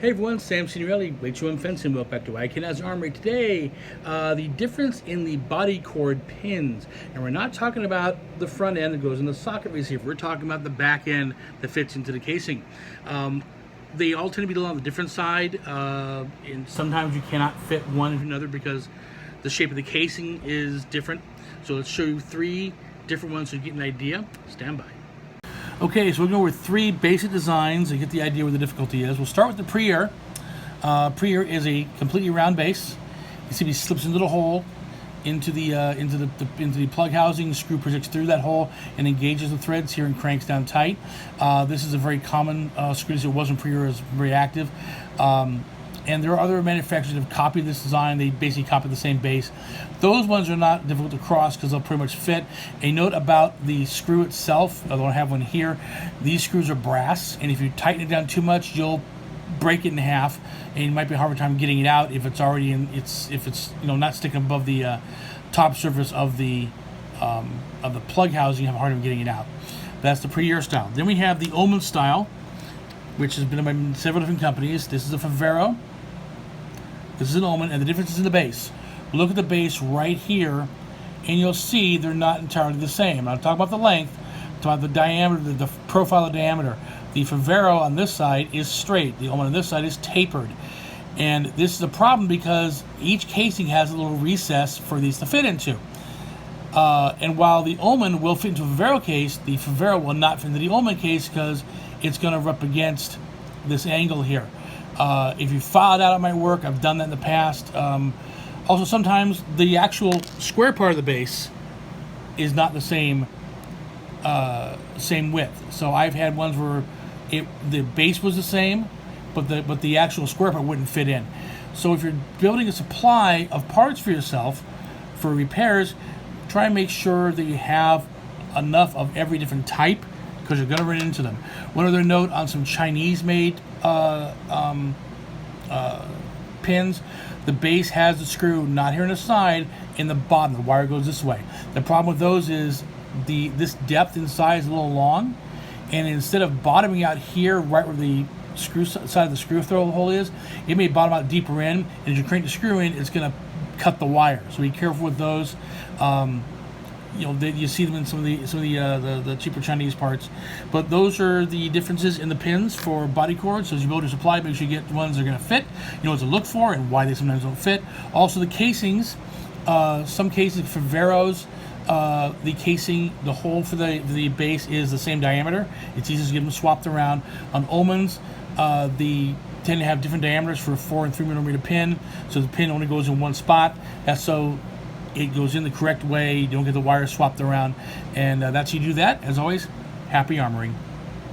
Hey everyone, Sam Signorelli, HOM Fencing. Welcome back to Can Haz Armory. Today, the difference in the body cord pins. And we're not talking about the front end that goes in the socket receiver. We're talking about the back end that fits into the casing. They all tend to be on the different side. And sometimes you cannot fit one into another because the shape of the casing is different. So let's show you three different ones so you get an idea. Stand by. Okay, so we're going to go over three basic designs and get the idea where the difficulty is. We'll start with the pre-air. Pre-air is a completely round base. You see, he slips into the hole, into the plug housing. The screw projects through that hole and engages the threads here and cranks down tight. This is a very common screw. So it wasn't pre-air; is very active. And there are other manufacturers that have copied this design. They basically copy the same base. Those ones are not difficult to cross because they'll pretty much fit. A note about the screw itself, I don't have one here. These screws are brass, and if you tighten it down too much, you'll break it in half, and it might be a harder time getting it out if it's already in. If it's not sticking above the top surface of the plug housing, you have a hard time getting it out. That's the pre-air style. Then we have the Omen style, which has been by several different companies. This is a Favero. This is an Omen, and the difference is in the base. Look at the base right here, and you'll see they're not entirely the same. I'll talk about the length, talk about the diameter, the profile of diameter. The Favero on this side is straight. The Omen on this side is tapered. And this is a problem because each casing has a little recess for these to fit into. And while the Omen will fit into a Favero case, the Favero will not fit into the Omen case because it's going to rub against this angle here. If you file it out, it might work. I've done that in the past. Also, sometimes the actual square part of the base is not the same width. So I've had ones where the base was the same, but the actual square part wouldn't fit in. So if you're building a supply of parts for yourself for repairs, try and make sure that you have enough of every different type, because you're going to run into them. One other note on some Chinese-made pins: the base has the screw not here on the side, in the bottom. The wire goes this way. The problem with those is this depth inside is a little long, and instead of bottoming out here, right where the screw side of the screw throw hole is, it may bottom out deeper in, and as you crank the screw in, it's going to cut the wire. So be careful with those. You see them in some of the cheaper Chinese parts, but those are the differences in the pins for body cords. So as you build your supply, make sure you get ones that are going to fit. You know what to look for and why they sometimes don't fit. Also, the casings. Some cases for Faveros, the casing, the hole for the base is the same diameter. It's easy to get them swapped around. On Omens, they tend to have different diameters for a 4 and 3 millimeter pin, so the pin only goes in one spot. That's so it goes in the correct way. You don't get the wires swapped around, and that's how you do that. As always, happy armoring.